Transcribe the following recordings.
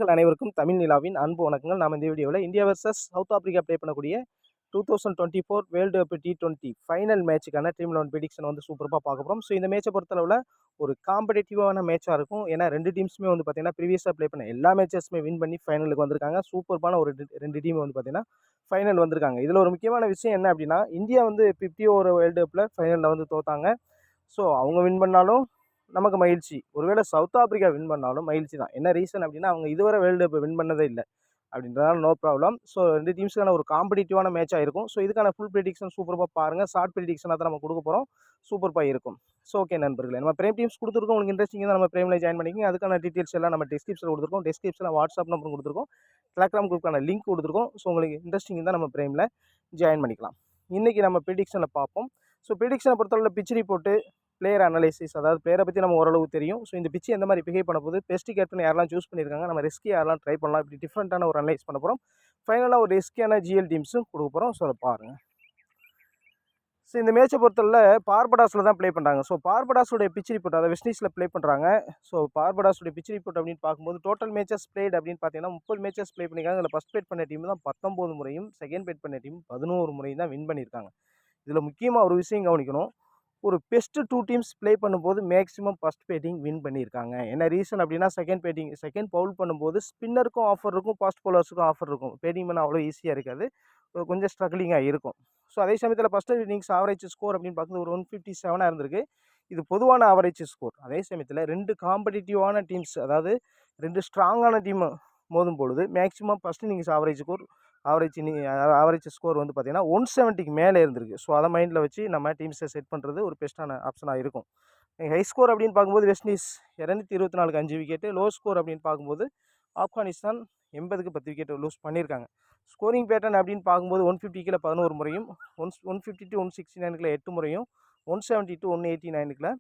அனைவருக்கும் தமிழ் நிலாவின் அன்பு வணக்கங்கள். நாம் இந்த வீடியோவில் India versus South Africa play பண்ணக்கூடிய 2024 வேர்ல்டு கப் T20 ஃபைனல் மேட்சுக்கான டீம் 11 ப்ரெடிக்ஷன் வந்து சூப்பராக பார்க்க போகிறோம். ஸோ இந்த மேட்சை பொறுத்தளவில் ஒரு காம்படிட்டிவான மேட்சாக இருக்கும். ஏன்னா ரெண்டு டீம்ஸுமே வந்து பார்த்தீங்கன்னா ப்ரீவியஸாக ப்ளே பண்ண எல்லா மேட்சஸுமே வின் பண்ணி ஃபைனலுக்கு வந்திருக்காங்க. சூப்பரான ஒரு ரெண்டு டீம் வந்து பார்த்தீங்கன்னா ஃபைனல் வந்திருக்காங்க. இதில் ஒரு முக்கியமான விஷயம் என்ன அப்படின்னா, இந்தியா வந்து 50 ஓவர் வேர்ல்டு கப்பில் ஃபைனலில் வந்து தோத்தாங்க. ஸோ அவங்க வின் பண்ணாலும் நமக்கு மகிழ்ச்சி. ஒருவேளை சவுத் ஆப்பிரிக்கா வின் பண்ணாலும் மகிழ்ச்சி தான். என்ன ரீசன் அப்படின்னா, அவங்க இதுவரை வேர்ல்டு கப் வின் பண்ணதே இல்லை அப்படின்றதால நோ ப்ராப்ளம். ஸோ ரெண்டு டீம்ஸுக்கான ஒரு காம்படிட்டிவான மேட்சாக இருக்கும். ஸோ இதுக்கான ஃபுல் ப்ரெடிக்ஷன் சூப்பராக பாருங்கள். ஷார்ட் ப்ரெடிக்ஷனாக தான் நம்ம கொடுக்க போகிறோம். சூப்பராக இருக்கும். ஸோ ஓகே நண்பர்களே, நம்ம பிரேம் டீம்ஸ் கொடுத்துருக்கோம். உங்களுக்கு இன்ட்ரெஸ்டிங் தான் நம்ம பிரேமில் ஜாயின் பண்ணிக்கிங்க. அதுக்கான டீட்டெயில்ஸ் எல்லாம் நம்ம டிஸ்கிரிப்ஷனில் கொடுத்துருக்கோம். டிஸ்கிரிப்ஷனில் வாட்ஸ்அப் நம்பரும் கொடுத்துருக்கோம். டெலகிராம் குரூப்புக்கான லிங்க் கொடுத்துருக்கோம். ஸோ உங்களுக்கு இன்ட்ரெஸ்டிங் தான் நம்ம பிரேமில் ஜாயின் பண்ணிக்கலாம். இன்றைக்கி நம்ம ப்ரெடிக்ஷனில் பார்ப்போம். ஸோ ப்ரெடிக்ஷனை பொறுத்தவரை பிச் ரிப்போர்ட்டு, பிளேயர் அனலைசிஸ், அதாவது பிளேயரை பற்றி நம்ம ஓரளவு தெரியும். ஸோ இந்த பிச்சு எந்த மாதிரி பிஹேவ் பண்ண போது, பெஸ்ட் கேப்டன் யாரெல்லாம் சூஸ் பண்ணியிருக்காங்க, நம்ம ரிஸ்கி யாரெல்லாம் ட்ரை பண்ணலாம், இப்படி டிஃப்ரெண்ட்டான ஒரு அனலைஸ் பண்ண போகிறோம். ஃபைனலாக ஒரு ரிஸ்கியான ஜிஎல் டீம்ஸும் கொடுக்க போகிறோம். ஸோ அதை பாருங்கள். ஸோ இந்த மேட்சை பொறுத்தவரை பார்படாஸில் தான் ப்ளே பண்ணுறாங்க. ஸோ பார்படாஸோடைய பிச் ரிப்போர்ட், அதை வெஸ்ட் இண்டீஸில் ப்ளே பண்ணுறாங்க. ஸோ பார்படாஸோடைய பிச் ரிப்போர்ட் அப்படின்னு பார்க்கும்போது டோட்டல் மேட்சஸ் பிளேட் அப்படின்னு பார்த்தீங்கன்னா 30 மேட்சஸ் ப்ளே பண்ணியிருக்காங்க. அதில் ஃபஸ்ட் பேட் பண்ண டீம் தான் 19 முறையும், செகண்ட் பேட் பண்ண டீம் 11 முறையும் தான் வின் பண்ணியிருக்காங்க. இதில் முக்கியமாக ஒரு விஷயம் கவனிக்கணும். ஒரு பெஸ்ட்டு 2 டீம்ஸ் ப்ளே பண்ணும்போது மேக்ஸிமம் ஃபஸ்ட் பேட்டிங் வின் பண்ணியிருக்காங்க. என்ன ரீசன் அப்படின்னா, செகண்ட் பவுல் பண்ணும்போது ஸ்பின்னருக்கும் ஆஃபர் இருக்கும், ஃபாஸ்ட் பவுலர்ஸுக்கும் ஆஃபர் இருக்கும். பேட்டிங் பண்ண அவ்வளோ ஈஸியாக இருக்காது, கொஞ்சம் ஸ்ட்ரகிளிங்காக இருக்கும். ஸோ அதே சமயத்தில் ஃபஸ்ட்டு இன்னிங்ஸ் ஆவரேஜ் ஸ்கோர் அப்படின்னு பார்க்கும்போது ஒரு 157 இருந்திருக்கு. இது பொதுவான ஆவரேஜ் ஸ்கோர். அதே சமயத்தில் 2 காம்படிட்டிவான டீம்ஸ், அதாவது 2 ஸ்ட்ராங்கான டீம் மோதும் பொழுது maximum first innings average score வந்து பார்த்தீங்கன்னா 170க்கு மேலே இருந்திருக்கு. ஸோ அதை மைண்டில் வச்சு நம்ம டீம்ஸை செட் பண்ணுறது ஒரு பெஸ்ட்டான ஆப்ஷனாக இருக்கும். ஹை ஸ்கோர் அப்படின்னு பார்க்கும்போது வெஸ்ட் இண்டீஸ் 224க்கு 5 விக்கெட்டு, லோ ஸ்கோர் அப்படின்னு பார்க்கும்போது ஆப்கானிஸ்தான் 80க்கு 10 விக்கெட் லூஸ் பண்ணியிருக்காங்க. ஸ்கோரிங் பேட்டர்ன் அப்படின்னு பார்க்கும்போது 150 கீழே 11 முறையும், 150 to 169க்குள்ள 8 முறையும், 170 to 189க்குள்ள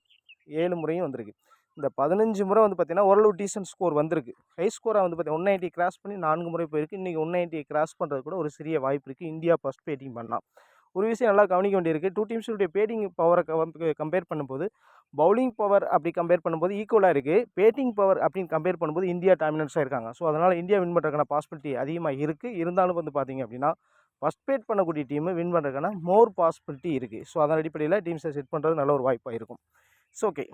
7 முறையும் வந்திருக்கு. இந்த 15 முறை வந்து பார்த்தீங்கன்னா ஓரளவு டீசன்ட் ஸ்கோர் வந்திருக்கு. ஹை ஸ்கோராக வந்து பார்த்தீங்கன்னா 190 கிராஸ் பண்ணி 4 முறை போயிருக்கு. இன்றைக்கி 190 கிராஸ் பண்ணுறது கூட ஒரு சிறிய வாய்ப்பு இருக்குது. இந்தியா ஃபஸ்ட் பேட்டிங் பண்ணலாம். ஒரு விஷயம் நல்லா கவனிக்க வேண்டியிருக்கு. 2 டீம்ஸுடைய பேட்டிங் பவரை கம்பேர் பண்ணும்போது, பவுலிங் பவர் அப்படி கம்பேர் பண்ணும்போது ஈக்குவலாக இருக்குது. பேட்டிங் பவர் அப்படின்னு கம்பேர் பண்ணும்போது இந்தியா டாமினன்ஸாக இருக்காங்க. ஸோ அதனால் இந்தியா வின் பண்ணுறதுக்கான பாசிபிலிட்டி அதிகமாக இருக்குது. இருந்தாலும் வந்து பார்த்தீங்க அப்படின்னா, ஃபஸ்ட் பேட் பண்ணக்கூடிய டீமு வின் பண்ணுறதுக்கான மோர் பாசிபிலிட்டி இருக்குது. ஸோ அதன் அடிப்படையில் டீம்ஸை செட் பண்ணுறது நல்ல ஒரு வாய்ப்பாக இருக்கும். ஸோ ஓகே,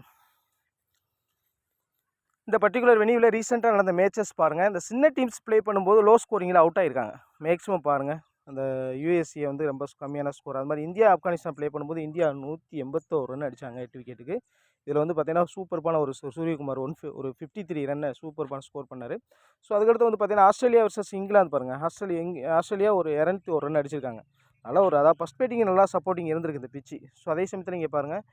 இந்த பர்டிகுலர் வெனியூவில் ரீசெண்டாக நடந்த மேட்சஸ் பாருங்கள். இந்த சின்ன டீம்ஸ் ப்ளே பண்ணும்போது லோ ஸ்கோரிங்கில் அவுட் ஆகிருக்காங்க. மேக்ஸிமம் பாருங்கள், அந்த யூஎஸ்ஏ வந்து ரொம்ப கம்மியான ஸ்கோர். அது மாதிரி இந்தியா ஆப்கானிஸ்தான் ப்ளே பண்ணும்போது இந்தியா 181 ரன் அடித்தாங்க 8 விக்கெட்டுக்கு. இதில் வந்து பார்த்தீங்கன்னா சூப்பர்பான ஒரு சூரியகுமார் ஒரு 53 ரன்னை சூப்பர்பான ஸ்கோர் பண்ணார். ஸோ அதுக்கடுத்து வந்து பார்த்தீங்கன்னா ஆஸ்திரேலியா வர்சஸ் இங்கிலாந்து பாருங்கள். ஆஸ்திரேலியா ஒரு 201 ரன் அடிச்சிருக்காங்க. நல்லா ஒரு அதாவது ஃபஸ்ட் பேட்டிங் நல்லா சப்போர்ட்டிங் இருந்திருக்கு இந்த பிச்சு. ஸோ அதே சமயத்தில் இங்கே பாருங்கள்,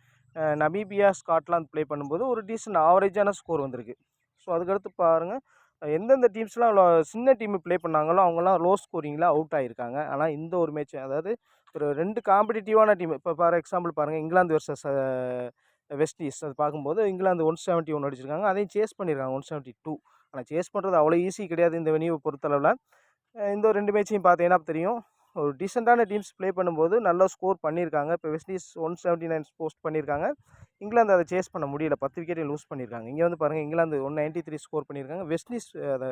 நமீபியா ஸ்காட்லாந்து ப்ளே பண்ணும்போது ஒரு டீசன்ட் ஆவரேஜான ஸ்கோர் வந்திருக்கு. ஸோ அதுக்கடுத்து பாருங்கள், எந்தெந்த டீம்ஸ்லாம் சின்ன டீம் ப்ளே பண்ணாங்களோ அவங்களாம் லோ ஸ்கோரிங்கில் அவுட் ஆகிருக்காங்க. ஆனால் இந்த ஒரு மேட்ச், அதாவது ஒரு 2 காம்படிட்டிவான டீம், இப்போ ஃபார் எக்ஸாம்பிள் பாருங்கள், இங்கிலாந்து வர்சஸ் வெஸ்ட் இண்டீஸ். அது பார்க்கும்போது இங்கிலாந்து 171 அடிச்சிருக்காங்க. அதையும் சேஸ் பண்ணியிருக்காங்க 172. ஆனால் சேஸ் பண்ணுறது அவ்வளோ ஈஸி கிடையாது இந்த வெனியூவை பொறுத்தளவில். இந்த 2 மேட்சையும் பார்த்தீங்கன்னா தெரியும், ஒரு டீசெண்டான டீம்ஸ் ப்ளே பண்ணும்போது நல்லா ஸ்கோர் பண்ணியிருக்காங்க. இப்போ வெஸ்ட் இண்டீஸ் 179 போஸ்ட் பண்ணியிருக்காங்க. இங்கிலாந்து அதை சேஸ் பண்ண முடியல, 10 விக்கெட்டையும் லூஸ் பண்ணியிருக்காங்க. இங்கே வந்து பாருங்கள், இங்கிலாந்து 193 ஸ்கோர் பண்ணியிருக்காங்க. வெஸ்ட் இண்டீஸ் அதை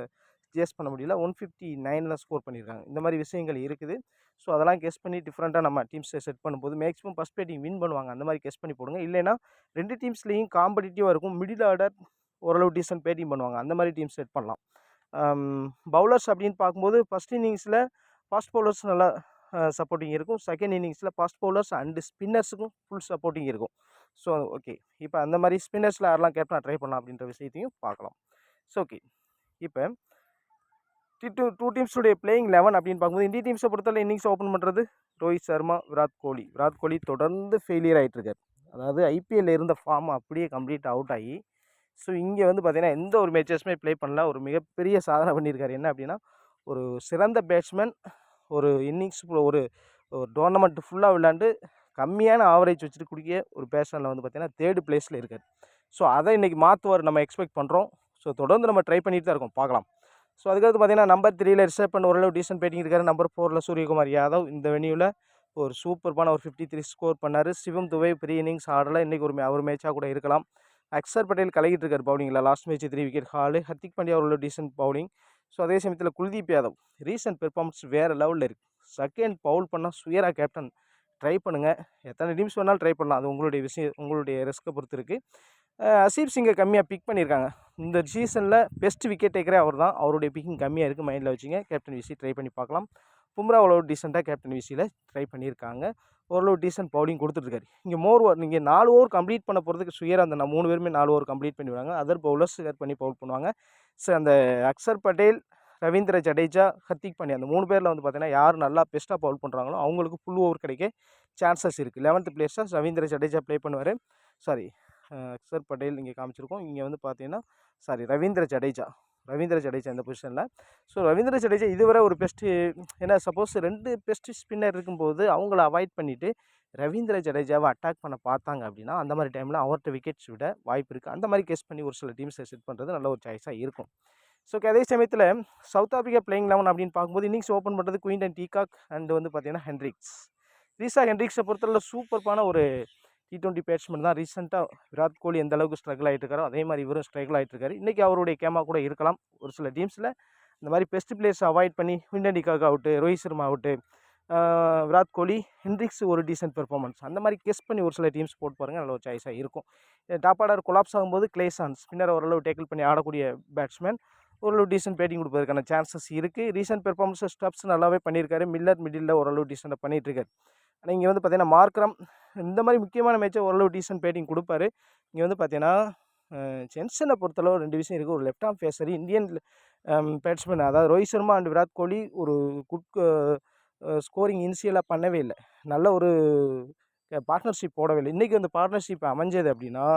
சேஸ் பண்ண முடியல, 159 தான் ஸ்கோர் பண்ணியிருக்காங்க. இந்த மாதிரி விஷயங்கள் இருக்குது. ஸோ அதெல்லாம் கெஸ் பண்ணி டிஃப்ரெண்ட்டாக நம்ம டீம்ஸை செட் பண்ணும்போது மேக்ஸிமம் ஃபஸ்ட் பேட்டிங் வின் பண்ணுவாங்க. அந்த மாதிரி கெஸ் பண்ணி போடுங்க. இல்லைன்னா 2 டீம்ஸ்லேயும் காம்படிட்டிவாக இருக்கும். மிடில் ஆர்டர் ஓரளவு டீசன்ட் பேட்டிங் பண்ணுவாங்க. அந்த மாதிரி டீம் செட் பண்ணலாம். பவுலர்ஸ் அப்படின்னு பார்க்கும்போது ஃபஸ்ட் இன்னிங்ஸில் ஃபாஸ்ட் பவுலர்ஸ் நல்லா சப்போர்ட்டிங் இருக்கும். செகண்ட் இன்னிங்ஸில் ஃபாஸ்ட் பவுலர்ஸ் அண்டு ஸ்பின்னர்ஸுக்கும் ஃபுல் சப்போர்ட்டிங் இருக்கும். ஸோ ஓகே, இப்போ அந்த மாதிரி ஸ்பின்னர்ஸில் யாரெல்லாம் கேப்டனாக ட்ரை பண்ணலாம் அப்படின்ற விஷயத்தையும் பார்க்கலாம். ஸோ ஓகே, இப்போ டூ டீம்ஸுடைய பிளேயிங் 11 அப்படின்னு பார்க்கும்போது இந்திய டீம்ஸை பொறுத்தவரை இன்னிங்ஸ் ஓப்பன் பண்ணுறது ரோஹித் சர்மா, விராட் கோலி தொடர்ந்து ஃபெயிலியர் ஆகிட்டு இருக்கார். அதாவது ஐபிஎல்ல இருந்த ஃபார்ம் அப்படியே கம்ப்ளீட் அவுட் ஆகி, ஸோ இங்கே வந்து பார்த்தீங்கன்னா எந்த ஒரு மேட்சஸுமே ப்ளே பண்ணல. ஒரு மிகப்பெரிய சாதனை பண்ணியிருக்காரு. என்ன அப்படின்னா, ஒரு சிறந்த பேட்ஸ்மேன் ஒரு இன்னிங்ஸ் ஒரு டோர்னமெண்ட் ஃபுல்லாக விளையாண்டு கம்மியான ஆவரேஜ் வச்சுட்டு குடிக்க ஒரு பேட்ஸ்மேனில் வந்து பார்த்தீங்கன்னா 3rd பிளேஸில் இருக்கார். ஸோ அதை இன்றைக்கி மாற்றுவார் நம்ம எக்ஸ்பெக்ட் பண்ணுறோம். ஸோ தொடர்ந்து நம்ம ட்ரை பண்ணிட்டு தான் இருக்கோம், பார்க்கலாம். ஸோ அதுக்கடுத்து பார்த்தீங்கன்னா நம்பர் 3ல் ரிஷப் பண்ட் ஓரளவு டீசன்ட் பேட்டிங் இருக்கார். நம்பர் 4ல் சூரியகுமார் யாதவ் இந்த வெனியூவில் ஒரு சூப்பர்பான ஒரு 53 ஸ்கோர் பண்ணார். சிவம் துபை பெரிய இன்னிங்ஸ் ஆடலை. இன்றைக்கி ஒரு மேட்சாக கூட இருக்கலாம். அக்சர் பட்டேல் கலக்கிட்டு இருக்கார் பவுலிங்கில். Last match 3 wicket haul. Hardik Pandya ஒரு டீசென்ட் பவுலிங். ஸோ அதே சமயத்தில் குல்தீப் யாதவ் ரீசன்ட் பெர்ஃபார்மன்ஸ் வேறு லெவலில் இருக்குது. செகண்ட் பவுல் பண்ணால் சுயரா கேப்டன் ட்ரை பண்ணுங்கள். எத்தனை டீம்ஸ் வேணாலும் ட்ரை பண்ணலாம், அது உங்களுடைய விஷயம், உங்களுடைய ரிஸ்க்கை பொறுத்து இருக்குது. அசீப் சிங்கை கம்மியாக பிக் பண்ணியிருக்காங்க. இந்த சீசனில் பெஸ்ட் விக்கெட் டேக்கரே அவர் தான். அவருடைய பிக்கிங் கம்மியாக இருக்குது, மைண்டில் வச்சுங்க. கேப்டன் விசி ட்ரை பண்ணி பார்க்கலாம். பும்ரா ஓரளவு டீசெண்டாக கேப்டன் விசியில் ட்ரை பண்ணியிருக்காங்க. ஓரளவு டீசென்ட் பவுலிங் கொடுத்துட்ருக்காரு. இங்கே நீங்கள் 4 ஓவர் கம்ப்ளீட் பண்ண போகிறதுக்கு சுயரா அந்த 3 பேருமே 4 ஓவர் கம்ப்ளீட் பண்ணிவிடுவாங்க. அதர் பவுலர்ஸ் கேர் பண்ணி பவுல் பண்ணுவாங்க. ஸோ அந்த அக்சர் பட்டேல், ரவீந்திர ஜடேஜா, ஹர்திக் பாண்டியா அந்த 3 பேரில் வந்து பார்த்தீங்கன்னா யார் நல்லா பெஸ்ட்டாக பவுல் பண்ணுறாங்களோ அவங்களுக்கு ஃபுல் ஓவர் கிடைக்க சான்சஸ் இருக்குது. 11th பிளேஸாக ரவீந்திர ஜடேஜா ப்ளே பண்ணுவார். சாரி, அக்சர் பட்டேல் இங்கே காமிச்சிருக்கோம். இங்கே வந்து பார்த்தீங்கன்னா ரவீந்திர ஜடேஜா இந்த பொசிஷனில். ஸோ ரவீந்திர ஜடேஜா இதுவரை ஒரு பெஸ்ட்டு, ஏன்னா சப்போஸ் 2 பெஸ்ட் ஸ்பின்னர் இருக்கும்போது அவங்கள அவாய்ட் பண்ணிவிட்டு ரவீந்திர ஜடேஜாவை அட்டாக் பண்ண பார்த்தாங்க அப்படின்னா அந்த மாதிரி டைமில் அவர்கிட்ட விக்கெட்ஸ் விட வாய்ப்பு இருக்குது. அந்த மாதிரி கெஸ் பண்ணி ஒரு சில டீம்ஸை செட் பண்ணுறது நல்ல ஒரு சாய்ஸாக இருக்கும். ஸோ அதே சமயத்தில் சவுத் ஆஃப்ரிக்கா பிளேயிங் 11 அப்படின்னு பார்க்கும்போது இன்னிங்ஸ் ஓப்பன் பண்ணுறது குயின்டன் டீகாக் அண்ட் வந்து பார்த்தீங்கன்னா ஹென்ட்ரிக்ஸை பொறுத்தவரை சூப்பர்பான ஒரு T20 பேட்ஸ்மேன் தான். ரீசெண்டாக விராட் கோலி எந்த அளவுக்கு ஸ்ட்ரகிள் ஆகிட்டு இருக்காரோ அதே மாதிரி இவரும் ஸ்ட்ரகிள் ஆகிட்டு இருக்காரு. இன்றைக்கி அவருடைய கேமா கூட இருக்கலாம். ஒரு சில டீம்ஸில் இந்த மாதிரி பெஸ்ட் பிளேயர்ஸை அவாய்ட் பண்ணி Quinton de Kock out, Rohit Sharma out, Virat Kohli, Hendricks ஒரு டீசென்ட் பெர்ஃபார்மன்ஸ், அந்த மாதிரி கெஸ் பண்ணி ஒரு சில டீம்ஸ் போட்டு பாருங்கள், நல்ல ஒரு சாய்ஸாக இருக்கும். டாப் ஆர்டர் கொலாப்ஸ் ஆகும்போது கிளேசான் ஸ்பின்னர் ஓரளவு டேக்கிள் பண்ணி ஆடக்கூடிய பேட்ஸ்மேன் ஓரளவு டீசென்ட் பேட்டிங் கொடுப்பதற்கான சான்சஸ் இருக்குது. ரீசெண்ட் பெர்ஃபார்மன்ஸ் ஸ்டப்ஸ் நல்லாவே பண்ணியிருக்காரு. மில்லர் மிடில் ஓரளவு டீசெண்டாக பண்ணிகிட்ருக்காரு. ஆனால் இங்கே வந்து பார்த்தீங்கன்னா மார்க்ரம் இந்த மாதிரி முக்கியமான மேட்சை ஓரளவு டீசென்ட் பேட்டிங் கொடுப்பாரு. இங்கே வந்து பார்த்தீங்கன்னா ஜென்சனை பொறுத்தளவு 2 விஷயம் இருக்குது. ஒரு left arm pacer Indian batsman, அதாவது ரோஹித் சர்மா அண்ட் விராட் கோலி ஒரு குட் ஸ்கோரிங் இனிஷியலாக பண்ணவே இல்லை. நல்ல ஒரு பார்ட்னர்ஷிப் போடவே இல்லை. இன்றைக்கி அந்த பார்ட்னர்ஷிப் அமைஞ்சது அப்படின்னா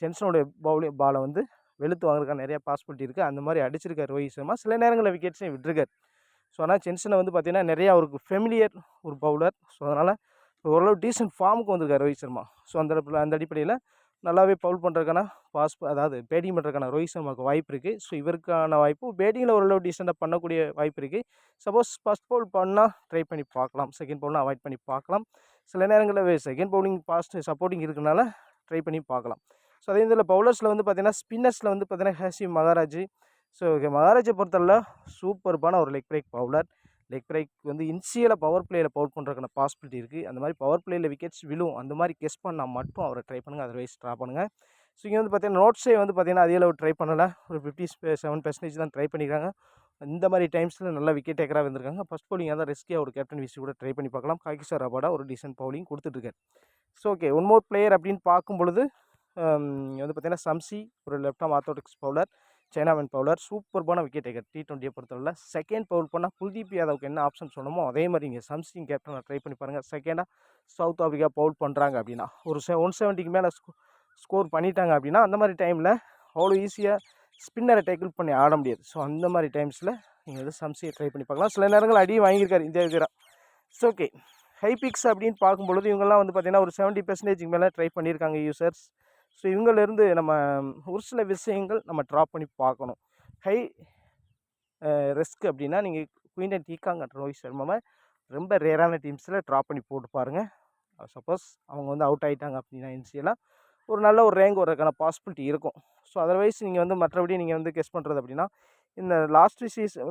ஜென்சனுடைய பாலை வந்து வெளுத்து வாங்குறதுக்கான நிறையா பாசிபிலிட்டி இருக்குது. அந்த மாதிரி அடிச்சிருக்காரு ரோஹித் சர்மா. சில நேரங்களில் விக்கெட்ஸையும் விட்டுருக்காரு. ஸோ ஆனால் ஜென்சனை வந்து பார்த்திங்கன்னா நிறையா அவருக்கு ஃபெமிலியர் ஒரு பவுலர். ஸோ அதனால் ஓரளவு டீசென்ட் ஃபார்முக்கு வந்திருக்காரு ரோஹித் சர்மா. ஸோ அந்த அடிப்படையில் நல்லாவே பவுல் பண்ணுறதுக்கான அதாவது பேட்டிங் பண்ணுறதுக்கான ரோஹித் சர்மாவுக்கு வாய்ப்பு இருக்குது. ஸோ இவருக்கான வாய்ப்பு பேட்டிங்கில் ஓரளவு டீசெண்டாக பண்ணக்கூடிய வாய்ப்பு இருக்குது. சப்போஸ் ஃபஸ்ட் பவுல் பண்ணால் ட்ரை பண்ணி பார்க்கலாம், செகண்ட் பவுல்னால் அவாய்ட் பண்ணி பார்க்கலாம். சில நேரங்களில் செகண்ட் பவுலிங் ஃபாஸ்ட் சப்போர்ட்டிங் இருக்கிறனால ட்ரை பண்ணி பார்க்கலாம். ஸோ அதே இதில் பவுலர்ஸில் வந்து பார்த்திங்கன்னா ஸ்பின்னர்ஸில் வந்து பார்த்திங்கன்னா ஹாசிம் மகாராஜ். ஸோ மகாராஜை பொறுத்தவரை சூப்பர்பான ஒரு leg break bowler. Leg break வந்து இன்சியலாக பவர் பிளேயில் பவுல் பண்ணுறதுக்கான பாசிபிலிட்டி இருக்குது. அந்த மாதிரி பவர் பிளேயில் விக்கெட்ஸ் விழும், அந்த மாதிரி கெஸ் பண்ணால் மட்டும் அவரை ட்ரை பண்ணுங்கள், அதர்வைஸ் ட்ரா பண்ணுங்கள். ஸோ இங்கே வந்து பார்த்தீங்கன்னா நோட்ஸே வந்து பார்த்திங்கன்னா அதே அளவு ட்ரை பண்ணலை. ஒரு 57% தான் ட்ரை பண்ணியிருக்காங்க. இந்த மாதிரி டைம்ஸில் நல்லா விக்கெட் டேக்கராக வந்திருக்காங்க. ஃபஸ்ட் பவுலிங் தான் ரிஸ்கியாக ஒரு கேப்டன் விசி கூட ட்ரை பண்ணி பார்க்கலாம். காகிஸ்டார் ரபாடா ஒரு டீசென்ட் பவுலிங் கொடுத்துட்ருக்காரு. So okay, one more player அப்படின்னு பார்க்கும் பொழுது வந்து பார்த்திங்கன்னா சம்சி ஒரு left arm orthodox bowler, chinaman bowler, சூப்பர்பான விக்கெட் டேக்கர். T20 பொறுத்தவரை செகண்ட் பவுல் பண்ணால் குல்தீப் யாதவுக்கு என்ன ஆப்ஷன் சொன்னமோ அதே மாதிரி இங்கே சம்சிங் கேப்டனை ட்ரை பண்ணி பாருங்கள். செகண்டாக சவுத் ஆஃப்ரிக்கா பவுல் பண்ணுறாங்க அப்படின்னா ஒரு 170க்கு மேலே ஸ்கோர் பண்ணிட்டாங்க அப்படின்னா அந்த மாதிரி டைமில் அவ்வளோ ஈஸியாக ஸ்பின்னரை டேக்கிள் பண்ணி ஆட முடியாது. ஸோ அந்த மாதிரி டைம்ஸில் நீங்கள் வந்து சம்சியை ட்ரை பண்ணி பார்க்கலாம். சில நேரங்கள் அடியும் வாங்கியிருக்காரு இந்தியா வீரர். ஸோ ஓகே, ஹை பிக்ஸ் அப்படின்னு பார்க்கும்பொழுது இவங்கெல்லாம் வந்து பார்த்திங்கன்னா ஒரு 70% மேலே ட்ரை பண்ணியிருக்காங்க யூசர்ஸ். ஸோ இவங்களிருந்து நம்ம ஒரு சில விஷயங்கள் நம்ம ட்ராப் பண்ணி பார்க்கணும். ஹை ரிஸ்க் அப்படின்னா நீங்கள் குயின்டன் டீகாக் அண்ட் ரோஹித் சர்மாவை ரொம்ப ரேரான டீம்ஸில் ட்ராப் பண்ணி போட்டு பாருங்கள். சப்போஸ் அவங்க வந்து அவுட் ஆகிட்டாங்க அப்படின்னா இனிஷியலாக ஒரு நல்ல ஒரு ரேங்க் வரதுக்கான பாசிபிலிட்டி இருக்கும். ஸோ அதர்வைஸ் நீங்கள் வந்து மற்றபடி நீங்கள் வந்து கெஸ் பண்ணுறது அப்படின்னா இந்த லாஸ்ட்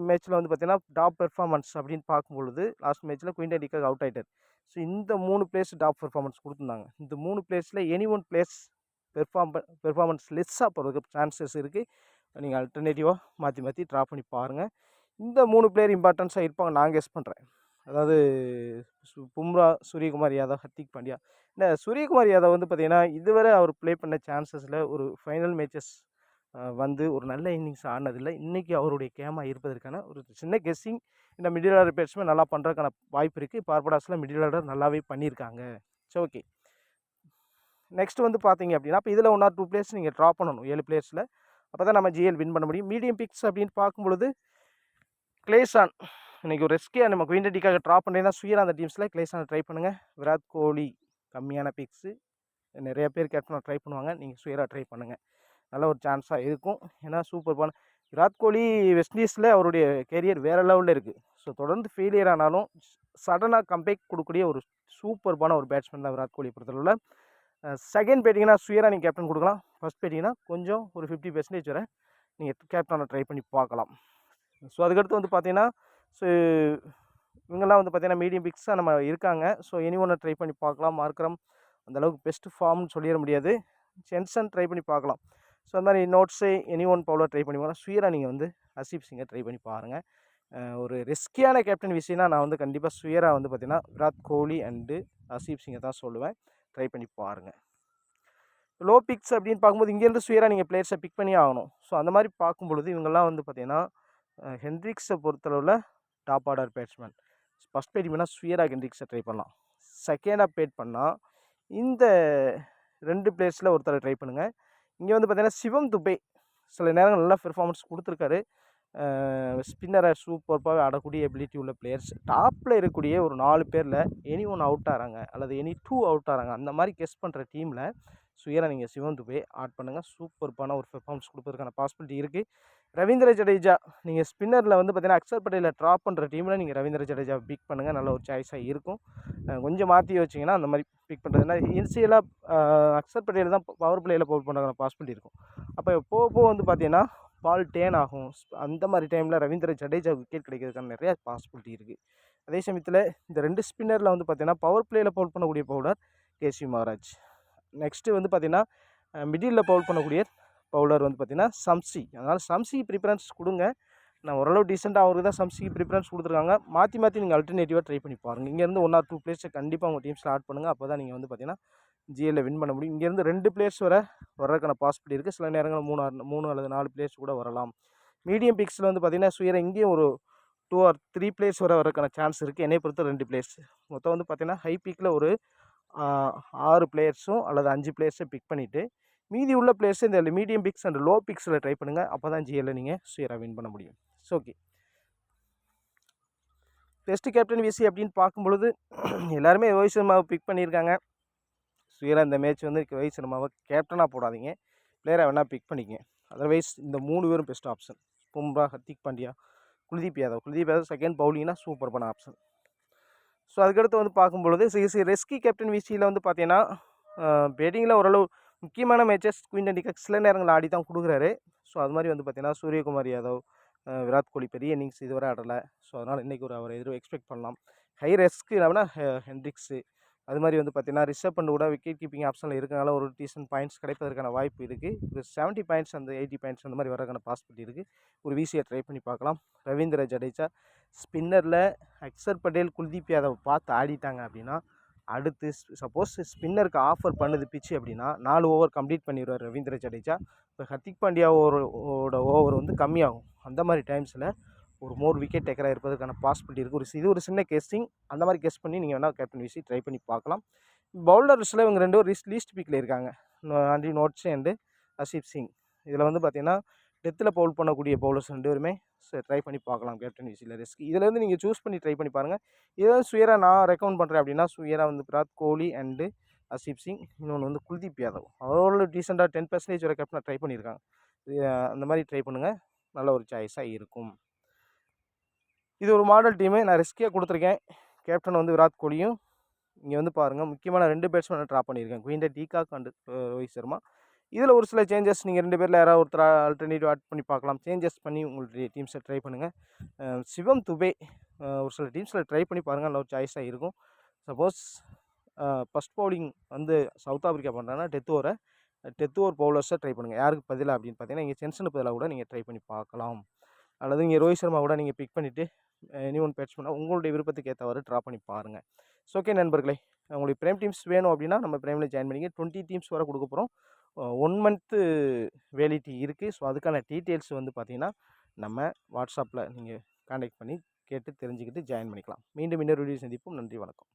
மேட்ச்சில் வந்து பார்த்திங்கன்னா டாப் பெர்ஃபார்மன்ஸ் அப்படின்னு பார்க்கும்பொழுது லாஸ்ட் மேட்ச்சில் குயின்டன் டீகாக் அவுட் ஆகிட்டார். ஸோ இந்த 3 பிளேஸ் டாப் பெர்ஃபார்மன்ஸ் கொடுத்துருந்தாங்க. இந்த 3 பிளேஸில் எனி ஒன் பிளேஸ் பெர்ஃபார்மன்ஸ் லெஸ்ஸாக போகிறதுக்கு சான்சஸ் இருக்குது. நீங்கள் அல்டர்னேட்டிவாக மாற்றி ட்ரா பண்ணி பாருங்கள். இந்த 3 பிளேயர் இம்பார்ட்டன்ஸாக இருப்பாங்க நான் கெஸ் பண்ணுறேன். அதாவது பும்ரா, சூரியகுமார் யாதவ், ஹர்திக் பாண்டியா. இந்த சூரியகுமார் யாதவ் வந்து பார்த்திங்கன்னா இதுவரை அவர் ப்ளே பண்ண சான்சஸில் ஒரு ஃபைனல் மேட்சஸ் வந்து ஒரு நல்ல இன்னிங்ஸ் ஆடினதில்லை. இன்றைக்கி அவருடைய கேமா இருப்பதற்கான ஒரு சின்ன கெஸ்ஸிங். இந்த மிடில் ஆர்டர் பேட்ஸ்மேன் நல்லா பண்ணுறதுக்கான வாய்ப்பு இருக்குது. பார்படாஸில் மிடில் ஆர்டர் நல்லாவே பண்ணியிருக்காங்க. ஸோ ஓகே, நெக்ஸ்ட் வந்து பார்த்தீங்க அப்படின்னா இப்போ இதில் 1 or 2 பிளேயர்ஸ் நீங்கள் ட்ரா பண்ணணும் 7 பிளேயர்ஸில். அப்போ தான் நம்ம ஜிஎல் வின் பண்ண முடியும். மீடியம் பிக்ஸ் அப்படின்னு பார்க்கும்பொழுது கிளேசான் இன்றைக்கி ஒரு ரிஸ்கியாக நம்ம குயின்டன் டீகாக் ட்ரா பண்ணுறீங்கன்னா சுயரா அந்த டீம்ஸில் கிளேசானை ட்ரை பண்ணுங்கள். விராட் கோலி கம்மியான பிக்ஸு, நிறைய பேர் கேப்டனாக ட்ரை பண்ணுவாங்க. நீங்கள் சுயரா ட்ரை பண்ணுங்கள், நல்ல ஒரு சான்ஸாக இருக்கும். ஏன்னா சூப்பர்பான விராட் கோலி வெஸ்ட் இண்டீஸில் அவருடைய கேரியர் வேறு லெவலில் இருக்குது. ஸோ தொடர்ந்து ஃபெயிலியர் ஆனாலும் சடனாக கம்பேக் கொடுக்கக்கூடிய ஒரு சூப்பர்பான ஒரு பேட்ஸ்மேன் தான் விராட் கோலி பொறுத்தளவில். செகண்ட் பேட்டிங்கன்னா சுயரா நீங்கள் கேப்டன் கொடுக்கலாம். ஃபஸ்ட் பேட்டிங்கன்னா கொஞ்சம் ஒரு 50% வரை நீங்கள் கேப்டனை ட்ரை பண்ணி பார்க்கலாம். ஸோ அதுக்கடுத்து வந்து பார்த்தீங்கன்னா ஸோ இவங்கெல்லாம் வந்து பார்த்தீங்கன்னா மீடியம் பிக்ஸாக நம்ம இருக்காங்க. ஸோ எனி ஒன்று ட்ரை பண்ணி பார்க்கலாம். மார்க்ரம் அந்தளவுக்கு பெஸ்ட்டு ஃபார்ம்னு சொல்லிட முடியாது. ஜென்சன் ட்ரை பண்ணி பார்க்கலாம். ஸோ அந்த மாதிரி notes any one bowler try பண்ணி பார்க்கலாம். சுயரா நீங்கள் வந்து ஹர்ஷீப் சிங்கை ட்ரை பண்ணி பாருங்கள். ஒரு ரிஸ்கியான கேப்டன் விஷயம்னா நான் வந்து கண்டிப்பாக சுயரா வந்து பார்த்தீங்கன்னா விராட் கோலி அண்டு ஹர்ஷீப் சிங்கை தான் சொல்லுவேன். ட்ரை பண்ணி பாருங்கள். லோ பிக்ஸ் அப்படின்னு பார்க்கும்போது இங்கேருந்து சுயரா நீங்கள் பிளேயர்ஸை பிக் பண்ணி ஆகணும். ஸோ அந்த மாதிரி பார்க்கும்பொழுது இவங்கெல்லாம் வந்து பார்த்தீங்கன்னா ஹென்ட்ரிக்ஸை பொறுத்தளவில் top order batsman. First bad பண்ணால் சுயரா ஹென்ட்ரிக்ஸை ட்ரை பண்ணலாம். செகண்டாக பேட் பண்ணால் இந்த 2 பிளேயர்ஸில் ஒருத்தரை ட்ரை பண்ணுங்கள். இங்கே வந்து பார்த்தீங்கன்னா சிவம் துபே சில நேரங்கள் நல்லா பெர்ஃபார்மன்ஸ் கொடுத்துருக்காரு. ஸ்பின்னரை சூப்பர்பாக ஆடக்கூடிய எபிலிட்டி உள்ள பிளேயர்ஸ். டாப்பில் இருக்கக்கூடிய ஒரு 4 பேரில் எனி ஒன் அவுட் ஆகிறாங்க அல்லது எனி 2 அவுட் ஆகிறாங்க. அந்த மாதிரி கெஸ் பண்ணுற டீமில் சுயரா நீங்கள் சிவம் துபே ஆட் பண்ணுங்கள். சூப்பர்பான ஒரு பெர்ஃபார்மன்ஸ் கொடுப்பதற்கான பாசிபிலிட்டி இருக்குது. ரவீந்திர ஜடேஜா நீங்கள் ஸ்பின்னரில் வந்து பார்த்தீங்கன்னா அக்ஷர் பட்டேலை ட்ராப் பண்ணுற டீமில் நீங்கள் ரவீந்திர ஜடேஜா பிக் பண்ணுங்கள். நல்ல ஒரு சாய்ஸாக இருக்கும். கொஞ்சம் மாற்றி வச்சிங்கன்னா அந்த மாதிரி பிக் பண்ணுறதுனா இனிஷியலாக அக்ஷர் பட்டேல் தான் பவர் பிளேயில் பவுல் பண்ணுறதுக்கான பாசிபிலிட்டி இருக்கும். அப்போ போக வந்து பார்த்தீங்கன்னா பால் டேன் ஆகும். அந்த மாதிரி டைமில் ரவீந்திர ஜடேஜா விக்கெட் கிடைக்கிறதுக்கான நிறையா பாசிபிலிட்டி இருக்குது. அதே சமயத்தில் இந்த 2 ஸ்பின்னரில் வந்து பார்த்தீங்கன்னா பவர் பிளேயில் பவுல் பண்ணக்கூடிய பவுலர் கேசி மகாராஜ். நெக்ஸ்ட்டு வந்து பார்த்தீங்கன்னா மிடில் பவுல் பண்ணக்கூடிய பவுலர் வந்து பார்த்தீங்கன்னா சம்சி. அதனால் சம்சி ப்ரிஃபரன்ஸ் கொடுங்க. நான் ஓரளவு டீசெண்டாக அவருக்கு தான் சம்சிக்கு ப்ரிஃபரன்ஸ் கொடுத்துருக்காங்க. மாற்றி மாற்றி நீங்கள் அல்டர்னேட்டிவாக ட்ரை பண்ணி பாருங்கள். இங்கேருந்து 1 ஆர் 2 பிளேயர்ஸை கண்டிப்பாக உங்கள் டீம்ஸில் ஆட் பண்ணுங்கள். அப்போ தான் நீங்கள் வந்து பார்த்தீங்கன்னா ஜிஎல்ல வின் பண்ண முடியும். இங்கேருந்து 2 பிளேயர்ஸ் வர்றதுக்கான பாசிபிலிட்டி இருக்குது. சில நேரங்கள் 3 அல்லது 4 பிளேயர்ஸ் கூட வரலாம். மீடியம் பிக்ஸில் வந்து பார்த்தீங்கன்னா சுயரா இங்கேயும் ஒரு 2 ஆர் 3 பிளேயர்ஸ் வரதுக்கான சான்ஸ் இருக்குது. என்னை பொறுத்த 2 பிளேயர்ஸ் மொத்தம் வந்து பார்த்தீங்கன்னா ஹை பீக்கில் ஒரு 6 பிளேயர்ஸும் அல்லது 5 பிளேயர்ஸை பிக் பண்ணிவிட்டு மீதி உள்ள பிளேயர்ஸ் இந்த மீடியம் பிக்ஸ் அண்ட் லோ பிக்ஸில் ட்ரை பண்ணுங்கள். அப்போ தான் ஜிஎல்ல நீங்கள் சுயரா வின் பண்ண முடியும். So okay, test captain VC அப்படின்னு பார்க்கும்பொழுது எல்லாருமே ரோஹித் சர்மாவை பிக் பண்ணியிருக்காங்க. சுயரா இந்த மேட்ச் வந்து ரோஹித் சர்மாவை கேப்டனாக போடாதீங்க, பிளேயராக வேணால் பிக் பண்ணிக்கங்க. அதர்வைஸ் இந்த 3 பேரும் best option. Bumrah, Hardik Pandya, Kuldeep Yadav second பவுலிங்னா சூப்பர்பான ஆப்ஷன். ஸோ அதுக்கடுத்து வந்து பார்க்கும்பொழுது ரெஸ்கி கேப்டன் விசியில் வந்து பார்த்தீங்கன்னா பேட்டிங்கில் ஓரளவு முக்கியமான மேட்சஸ் குயின்டன் டிகாக் சில நேரங்கள் ஆடி தான் கொடுக்குறாரு. ஸோ அது மாதிரி வந்து பார்த்தீங்கன்னா சூரியகுமார் யாதவ், விராட் கோலி பெரிய இன்னிங்ஸ் இதுவரை ஆடலை. ஸோ அதனால் இன்றைக்கி ஒரு அவர் எக்ஸ்பெக்ட் பண்ணலாம். ஹை ரெஸ்க்கு இல்லைனா ஹென்ட்ரிக்ஸு அது மாதிரி வந்து பார்த்தீங்கன்னா ரிஷப் பண்ட் கூட விக்கெட் கீப்பிங் ஆப்ஷனில் இருக்கனால ஒரு டீசன்ட் பாயிண்ட்ஸ் கிடைப்பதற்கான வாய்ப்பு இருக்குது. ஒரு 70 பாயிண்ட்ஸ் அந்த 80 பாயிண்ட்ஸ் அந்த மாதிரி வரதுக்கான பாசிபிலிட்டி இருக்குது. ஒரு விசியை ட்ரை பண்ணி பார்க்கலாம். ரவீந்திர ஜடேஜா ஸ்பின்னரில் அக்ஷர் பட்டேல், குல்தீப் யாதவ் பார்த்து ஆடிட்டாங்க அப்படின்னா அடுத்து சப்போஸ் ஸ்பின்னருக்கு ஆஃபர் பண்ணுது பிச்சு அப்படின்னா 4 ஓவர் கம்ப்ளீட் பண்ணிடுவார் ரவீந்திர ஜடேஜா. இப்போ ஹர்திக் பாண்டியா ஓவர் வந்து கம்மியாகும். அந்த மாதிரி டைம்ஸில் ஒரு மோர் விக்கெட் டேக்கராக இருப்பதற்கான பாசிபிலிட்டி இருக்குது. இது ஒரு சின்ன கெஸ்டிங். அந்த மாதிரி கெஸ் பண்ணி நீங்கள் வேணால் கேப்டன் விசி ட்ரை பண்ணி பார்க்கலாம். பவுலர்ஸில் இவங்க 2 பேரும் லீஸ்ட் பிக்கில் இருக்காங்க. ஆண்ட்ரி நோட்ஸே அண்டு ஹர்ஷீப் சிங். இதில் வந்து பார்த்தீங்கன்னா டெத்தில் பவுல் பண்ணக்கூடிய பவுலர்ஸ் 2 பேருமே ட்ரை பண்ணி பார்க்கலாம் கேப்டன் விசியில் ரிஸ்க். இதிலேருந்து நீங்கள் சூஸ் பண்ணி ட்ரை பண்ணி பாருங்கள். இதை சுயரா நான் ரெக்கமெண்ட் பண்ணுறேன் அப்படின்னா சுயரா வந்து விராட் கோலி அண்டு ஹர்ஷீப் சிங், இன்னொன்று வந்து குல்தீப் யாதவ். அவரோட டீசெண்டாக 10% வரை கேப்டனாக ட்ரை பண்ணியிருக்காங்க. அந்த மாதிரி ட்ரை பண்ணுங்கள், நல்ல ஒரு சாய்ஸாக இருக்கும். இது ஒரு மாடல் டீமு. நான் ரிஸ்கியாக கொடுத்துருக்கேன். கேப்டன் வந்து விராட் கோலியும் இங்கே வந்து பாருங்கள் முக்கியமான 2 பேட்ஸ்மேனை ட்ராப் பண்ணியிருக்கேன், Quinton de Kock and Rohit Sharma. இதில் ஒரு சில சேஞ்சஸ் நீங்கள் 2 பேரில் யாராவது ஒருத்தர் ஆல்டர்னேட்டிவ் ஆட் பண்ணி பார்க்கலாம். சேஞ்சஸ் பண்ணி உங்களுடைய டீம்ஸை ட்ரை பண்ணுங்கள். சிவம் துபே ஒரு சில டீம்ஸில் ட்ரை பண்ணி பாருங்கள், நல்ல ஒரு சாய்ஸாக இருக்கும். சப்போஸ் ஃபஸ்ட் பவுலிங் வந்து சவுத் ஆஃப்ரிக்கா பண்ணுறாங்கன்னா டெத் ஓவர் பவுலர்ஸை ட்ரை பண்ணுங்கள். யாருக்கு பதிலாக அப்படின்னு பார்த்தீங்கன்னா இங்கே சென்சனுக்கு பதிலாக கூட நீங்கள் ட்ரை பண்ணி பார்க்கலாம். அல்லது இங்கே ரோஹித் சர்மா கூட நீங்கள் பிக் பண்ணிவிட்டு எனி ஒன் பேட்ஸ்மேனாக உங்களுடைய விருப்பத்துக்கு ஏற்றவாறு ட்ரா பண்ணி பாருங்கள். ஸோ ஓகே நண்பர்களே, உங்களுக்கு பிரேம் டீம்ஸ் வேணும் அப்படின்னா நம்ம பிரேமில் ஜாயின் பண்ணிங்க. 20 டீம்ஸ் வரை கொடுக்க போகிறோம். 1 மந்த்து வேலிட்டி இருக்குது. ஸோ அதுக்கான டீட்டெயில்ஸ் வந்து பார்த்தீங்கன்னா நம்ம வாட்ஸ்அப்பில் நீங்கள் கான்டாக்ட் பண்ணி கேட்டு தெரிஞ்சுக்கிட்டு ஜாயின் பண்ணிக்கலாம். மீண்டும் இன்னொரு வீடியோ சந்திப்போம். நன்றி, வணக்கம்.